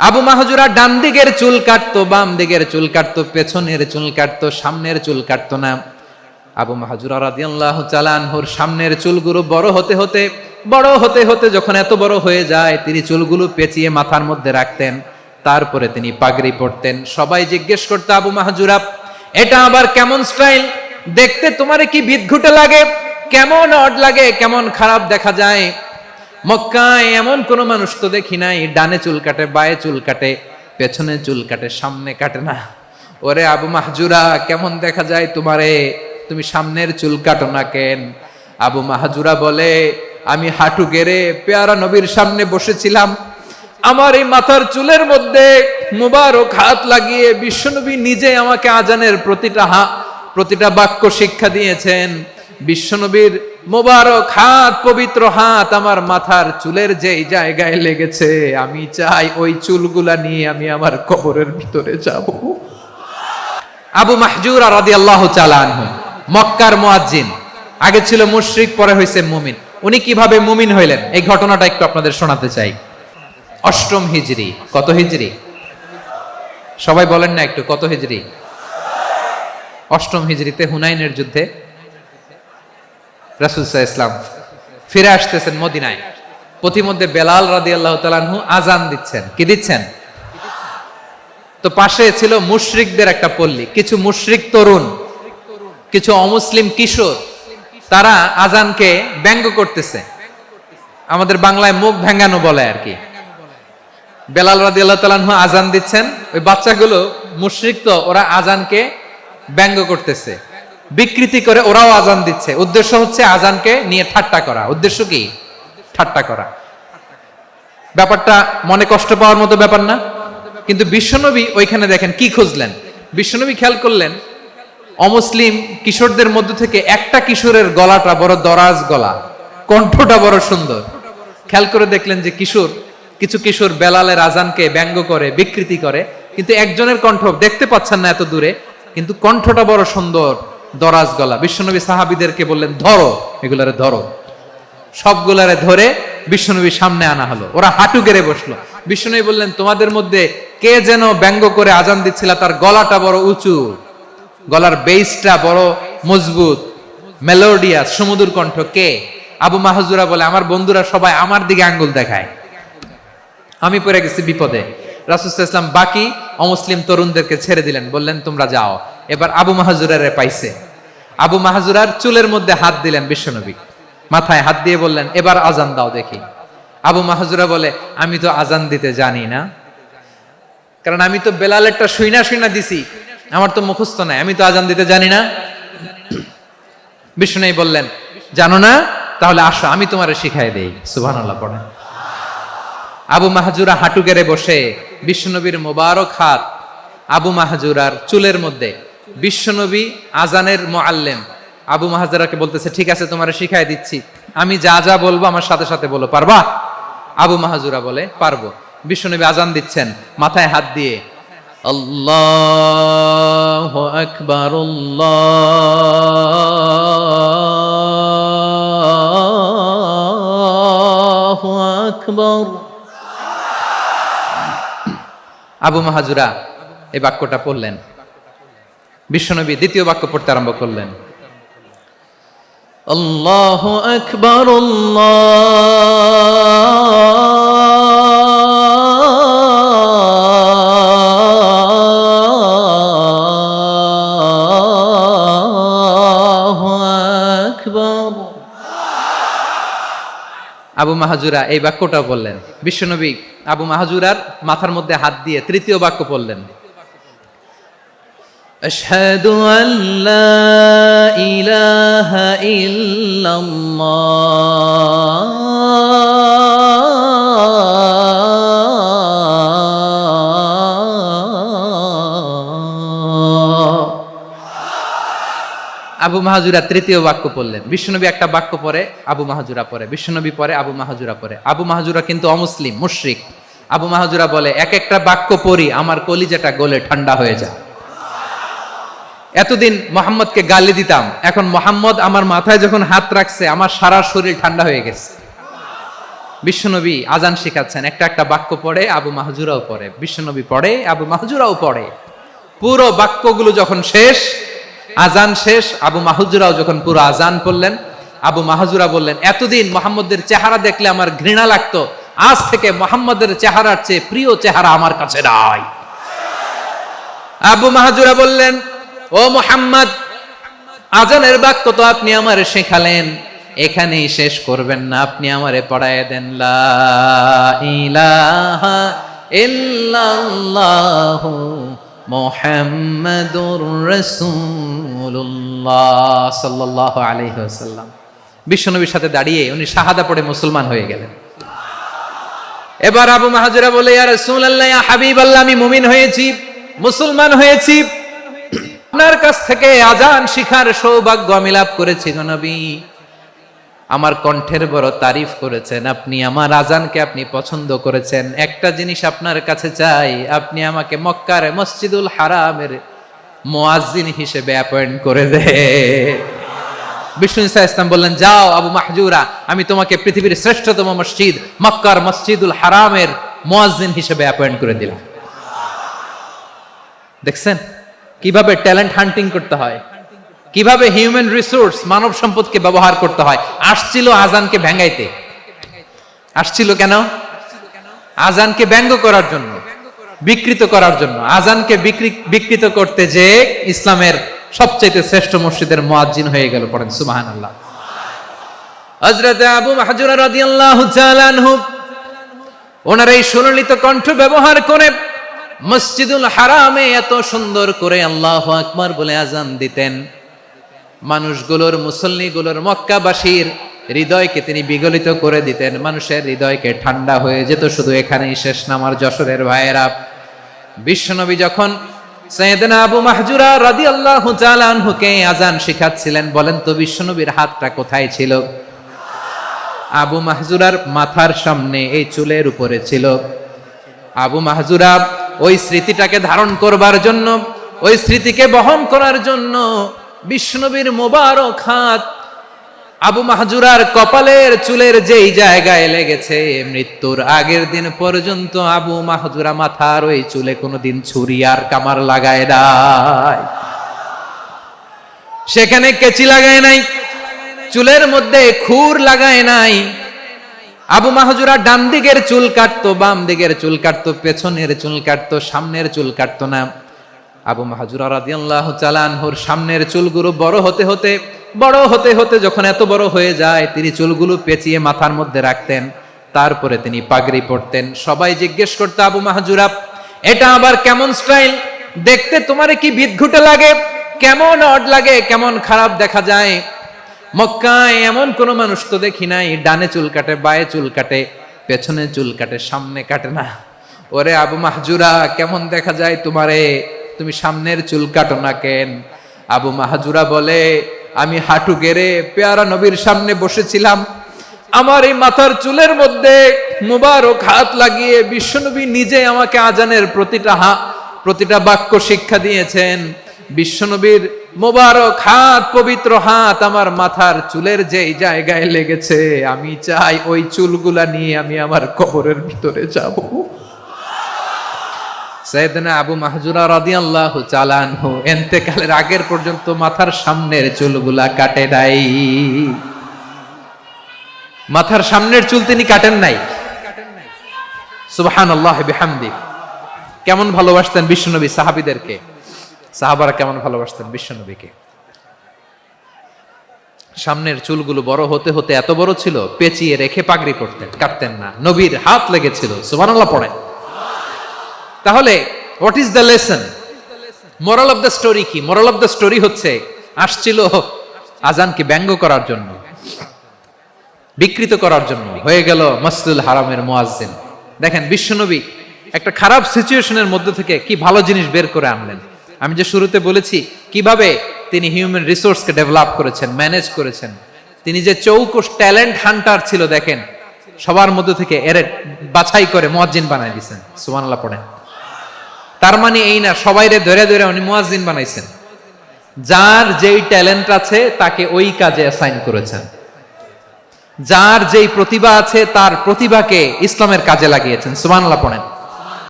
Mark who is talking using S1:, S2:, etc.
S1: আবু মাহজুরা ডান দিকের চুল কাটতো, বাম দিকের চুল কাটতো, পেছনের চুল কাটতো, সামনের চুল কাটতো না। আবু মাহজুরা রাদিয়াল্লাহু তাআলা আনহুর সামনের চুলগুলো বড় হতে হতে যখন এত বড় হয়ে যায়, তিনি চুলগুলো পেঁচিয়ে মাথার মধ্যে রাখতেন। তারপরে তিনি পাগড়ি পরতেন। সবাই জিজ্ঞেস করতো, আবু মাহজুরা এটা আবার কেমন স্টাইল? দেখতে তোমারে কি বিদঘুটে লাগে, কেমন অড লাগে, কেমন খারাপ দেখা যায়। মক্কায় এমন কোন মানুষ তো দেখি নাই, ডানে চুল কাটে, বায়ে চুল কাটে, পেছনে চুল কাটে, সামনে কাটে না। ওরে আবু মাহজুরা, কেমন দেখা যায় তোমারে, তুমি সামনের চুল কাটো না কেন? আবু মাহজুরা বলে, আমি হাঁটু গেড়ে পেয়ারা নবীর সামনে বসেছিলাম, আমার এই মাথার চুলের মধ্যে মুবারক হাত লাগিয়ে বিশ্বনবী নিজে আমাকে আজানের প্রতিটা বাক্য শিক্ষা দিয়েছেন। বিশ্বনবীর মোবারক হাত, পবিত্র হাত আমার মাথার চুলের যেই জায়গায় লেগেছে, আমি চাই ওই চুলগুলা নিয়ে আমি আমার কবরের ভিতরে যাব। আবু মাহজুরা রাদিয়াল্লাহু তাআলা আনহু মক্কার মুয়াজ্জিন, আগে ছিল মুশরিক, পরে হইছে মুমিন। উনি কিভাবে মুমিন হইলেন এই ঘটনাটা একটু আপনাদের শোনাতে চাই। অষ্টম হিজরি। কত হিজরি? সবাই বলেন না একটু, কত হিজরি? অষ্টম হিজরিতে হুনাইনের যুদ্ধে রাসূল সাল্লাল্লাহু আলাইহি ওয়াসাল্লাম ফিরে আসতেছেন মদিনায়। পথিমধ্যে বেলাল রাদিয়াল্লাহু তাআলা আনহু আজান দিচ্ছেন। কি দিচ্ছেন? তো পাশে ছিল মুশরিকদের একটা পল্লী, কিছু মুশরিক তরুণ, কিছু অমুসলিম কিশোর, তারা আজানকে ব্যঙ্গ করতেছে। আমাদের বাংলায় মুখ ভেঙ্গানো বলে আর কি। বেলাল রাদিয়াল্লাহু তাআলা আনহু আজান দিচ্ছেন, ওই বাচ্চাগুলো মুশরিক, তো ওরা আজানকে ব্যঙ্গ করতেছে, বিকৃতি করে ওরাও আজান দিচ্ছে। উদ্দেশ্য হচ্ছে আজানকে নিয়ে ঠাট্টা করা। উদ্দেশ্য কি? ঠাট্টা করা। ব্যাপারটা মনে কষ্ট পাওয়ার মতো ব্যাপার না? কিন্তু বিশ্বনবী ওইখানে দেখেন কি খুঁজলেন। বিশ্বনবী খেয়াল করলেন অমুসলিম কিশোরদের মধ্য থেকে একটা কিশোরের গলাটা বড় দরাজ গলা, কণ্ঠটা বড় সুন্দর। খেয়াল করে দেখলেন যে কিছু কিশোর বেলালের আজানকে ব্যঙ্গ করে, বিকৃতি করে, কিন্তু একজনের কণ্ঠ দেখতে পাচ্ছেন না এত দূরে, কিন্তু কণ্ঠটা বড় সুন্দর, দরাজ গলা। বিশ্বনবী সাহাবীদেরকে বললেন, ধরো এগুলারে, ধরো। সবগুলারে ধরে বিশ্বনবীর সামনে আনা হলো। ওরা হাঁটু গেড়ে বসলো। বিশ্বনবী বললেন, তোমাদের মধ্যে কে যেন ব্যঙ্গ করে আজান দিচ্ছিল, তার গলাটা বড় উঁচু, গলার বেসটা বড় মজবুত, মেলোডিয়াস, সুমধুর কণ্ঠ, কে? আবু মাহজুরা বলে, আমার বন্ধুরা সবাই আমার দিকে আঙ্গুল দেখায়, আমি পড়ে গেছি বিপদে। রাসূল সাল্লাল্লাহু আলাইহি ওয়াসাল্লাম বাকি অমুসলিম তরুণদেরকে ছেড়ে দিলেন, বললেন তোমরা যাও। এবার আবু মাহজুরারে পাইছে। আবু মাহজুরার চুলের মধ্যে হাত দিলেন বিশ্বনবী, মাথায় হাত দিয়ে বললেন, এবার আজান দাও দেখি। আবু মাহজুরা বলে, আমি তো আজান দিতে জানি না, কারণ আমি তো বেলালেরটা শুইনা দিছি, আমার তো মুখস্থ নাই, আমি তো আজান দিতে জানি না। বিশ্বনবী বললেন, জানো না? তাহলে আসো, আমি তোমারে শিখাই দেই। সুবহানাল্লাহ পড়েন। আবু মাহজুরা হাঁটু গেড়ে বসে, বিশ্বনবীর মোবারক হাত আবু মাহজুরার চুলের মধ্যে। বিশ্বনবী আজানের মুআল্লিম আবু মাহজুরাকে বলতেছে, ঠিক আছে তোমারে শিখাই দিচ্ছি, আমি যা যা বলবো আমার সাথে সাথে বলো, পারবা? আবু মাহজুরা বলে, পারবো। বিশ্বনবী আজান দিচ্ছেন, মাথায় হাত দিয়ে আল্লাহু আকবার, আল্লাহু আকবার। আবু মাহজুরা এই বাক্যটা পড়লেন। বিশ্বনবী দ্বিতীয় বাক্য পড়তে আরম্ভ করলেন, আল্লাহু আকবার, আল্লাহু আকবার। আবু মাহজুরা এই বাক্যটাও বললেন। বিশ্বনবী আবু মাহজুরার মাথার মধ্যে হাত দিয়ে তৃতীয় বাক্য বললেন, আশহাদু আল্লা ইলাহা ইল্লাল্লাহ। আবু মাহজুরা তৃতীয় বাক্য পড়লেন। বিশ্বনবী একটা বাক্য পরে আবু মাহজুরা পরে, বিশ্বনবী পরে আবু মাহজুরা পরে। আবু মাহজুরা কিন্তু অমুসলিম, মুশরিক। আবু মাহজুরা বলে, এক একটা বাক্য পড়ি আমার কলিজাটা গলে ঠান্ডা হয়ে যায়। এতদিন মোহাম্মদকে গালি দিতাম, এখন মোহাম্মদ আমার মাথায় যখন হাত রাখছে আমার সারা শরীর ঠান্ডা হয়ে গেছে। বিশ্বনবী আজান শিখাচ্ছেন, একটা একটা বাক্য পড়ে, আবু মাহজুরাও পড়ে, বিশ্বনবী পড়ে, আবু মাহজুরাও পড়ে। পুরো বাক্যগুলো যখন শেষ, আজান শেষ, আবু মাহজুরাও যখন পুরো আজান পড়লেন, আবু মাহজুরা বললেন, এতদিন মোহাম্মদের চেহারা দেখলে আমার ঘৃণা লাগতো, আজ থেকে মোহাম্মদের চেহারার চেয়ে প্রিয় চেহারা আমার কাছে নাই। আবু মাহজুরা বললেন, ও মুহাম্মদ, আজানের বাক্য তো আপনি আমারে শেখালেন, এখানেই শেষ করবেন না, আপনি আমারে পড়ায় দেন, লা ইলাহা ইল্লাল্লাহু মুহাম্মাদুর রাসূলুল্লাহ সাল্লাল্লাহু আলাইহি ওয়াসাল্লাম। বিশ্বনবীর সাথে দাঁড়িয়ে উনি শাহাদা পড়ে মুসলমান হয়ে গেলেন। এবার আবু মাহজুরা বলে, ইয়া রাসূলুল্লাহ, ইয়া হাবিবাল্লাহ, আমি মুমিন হয়েছি, মুসলমান হয়েছি, আপনার কাছ থেকে আজান শিখার সৌভাগ্য আমি লাভ করেছি গো নবী। আমার কণ্ঠের বড় তারিফ করেছেন, আপনি আমার আজানকে আপনি পছন্দ করেছেন। একটা জিনিস আপনার কাছে চাই, আপনি আমাকে মক্কার মসজিদুল হারামের মুয়াজ্জিন হিসেবে অ্যাপয়েন্ট করে দে। বিষ্ণু ইসা ইসলাম বললেন, যাও আবু মাহজুরা, আমি তোমাকে পৃথিবীর শ্রেষ্ঠতম মসজিদ মক্কার মসজিদুল হারামের মুয়াজ্জিন হিসেবে অ্যাপয়েন্ট করে দিলাম। দেখছেন কিভাবে ট্যালেন্ট হান্টিং করতে হয়, কিভাবে হিউম্যান রিসোর্স মানব সম্পদকে ব্যবহার করতে হয়। আসছিল আজানকে ভেঙ্গাইতে, আসছিল কেন? আজানকে ব্যঙ্গ করার জন্য, বিকৃত করার জন্য। আজানকে বিকৃত করতে যে ইসলামের সবচেয়ে শ্রেষ্ঠ মসজিদের মুয়াজ্জিন হয়ে গেল। পড়েন সুবহানাল্লাহ। হযরত আবু মাহজুরা রাদিয়াল্লাহু তাআলা আনহু ওনার এই সুললিত কণ্ঠ ব্যবহার করে মসজিদুল হারামে এত সুন্দর করে আল্লাহু আকবার বলে আজান দিতেন। মানুষগুলোর, মুসল্লিগুলোর, মক্কাবাসীর হৃদয়কে তিনি বিগলিত করে দিতেন, মানুষের হৃদয়কে ঠান্ডা হয়ে যেত। শুধু এখানেই শেষ না আমার যশোরের ভাইয়েরা, বিশ্বনবী যখন সাইয়েদনা আবু মাহজুরা রাদিয়াল্লাহু তাআলা আনহুকে আজান শিখাচ্ছিলেন, বলেন তো বিশ্বনবীর হাতটা কোথায় ছিল? আবু মাহজুরার মাথার সামনে, এই চুলের উপরে ছিল। আবু মাহজুরা ওই স্মৃতিটাকে ধারণ করবার জন্য, ওই স্মৃতিকে বহন করার জন্য বিশ্বনবীর মোবারক হাত আবু মাহজুরার কপালের চুলের যেই জায়গায় লেগেছে, মৃত্যুর আগের দিন পর্যন্ত আবু মাহজুরা মাথার ওই চুলে কোনোদিন ছুরি আর কামার লাগায় নাই, সেখানে কেচি লাগায় নাই, চুলের মধ্যে খুর লাগায় নাই। আবু মাহজুরা ডান দিকের চুল কাটতো, বাম দিকের চুল কাটতো, পেছনের চুল কাটতো, সামনের চুল কাটতো না। আবু মাহজুরা রাদিয়াল্লাহু তাআলা আনহুর সামনের চুলগুলো বড় হতে হতে যখন এত বড় হয়ে যায়, তিনি চুলগুলো পেঁচিয়ে মাথার মধ্যে রাখতেন, তারপরে তিনি পাগড়ি পরতেন। সবাই জিজ্ঞেস করতো, আবু মাহজুরা, এটা আবার কেমন স্টাইল? দেখতে তোমার কি বিদঘুটে লাগে, কেমন অড লাগে, কেমন খারাপ দেখা যায়। মক্কায় এমন কোন মানুষ তো দেখি নাই, ডানে চুল কাটে, বায়ে চুল কাটে, পেছনে চুল কাটে, সামনে কাটে না। ওরে আবু মাহজুরা, কেমন দেখা যায় তোমারে, তুমি সামনের চুল কাটো না কেন? আবু মাহজুরা বলে, আমি হাঁটু গেড়ে পেয়ারা নবীর সামনে বসেছিলাম, আমার এই মাথার চুলের মধ্যে মুবারক হাত লাগিয়ে বিশ্বনবী নিজে আমাকে আজানের প্রতিটা বাক্য শিক্ষা দিয়েছেন। বিশ্বনবীর মোবারক হাত, পবিত্র হাত আমার মাথার চুলের যেই জায়গায় লেগেছে, আমি চাই ওই চুলগুলা নিয়ে আমি আমার কবরের ভিতরে যাব। সাইয়েদনা আবু মাহজুরা রাদিয়াল্লাহু তাআলা আনহু ইন্তেকালের আগের পর্যন্ত মাথার সামনের চুলগুলা কাটে নাই। মাথার সামনের চুল তিনি কাটেন নাই। সুবহানাল্লাহি বিহামদি। কেমন ভালোবাসতেন বিশ্বনবী সাহাবীদেরকে, সাহাবারা কেমন ভালোবাসতেন বিশ্বনবীকে। সামনের চুলগুলো বড় হতে হতে এত বড় ছিল, পেঁচিয়ে রেখে পাগড়ি করতেন, কাটতেন না। নবীর হাত লেগেছিল। সুবহানাল্লাহ পড়েন। তাহলে what is the lesson, moral of the story কি? মোরাল অফ দ্য স্টোরি হচ্ছে, আসছিল আজানকে ব্যঙ্গ করার জন্য, বিকৃত করার জন্য, হয়ে গেল মসজিদুল হারামের মুয়াজ্জিন। দেখেন বিশ্বনবী একটা খারাপ সিচুয়েশনের মধ্যে থেকে কি ভালো জিনিস বের করে আনলেন। আমি যে শুরুতে বলেছি কিভাবে তিনি হিউম্যান রিসোর্সকে ডেভেলপ করেছেন, ম্যানেজ করেছেন। তিনি যে চৌকস ট্যালেন্ট হান্টার ছিল, দেখেন সবার মধ্যে থেকে এর বাছাই করে মুয়াজ্জিন বানাই দিয়েছেন। সুবহানাল্লাহ পড়েন। তার মানে এই না সবাইরে ধরে ধরে উনি মুয়াজ্জিন বানাইছেন, যার যেই ট্যালেন্ট আছে তাকে ওই কাজে অ্যাসাইন করেছেন। যার যেই প্রতিভা আছে তার প্রতিভাকে ইসলামের কাজে লাগিয়েছেন। সুবহানাল্লাহ পড়েন।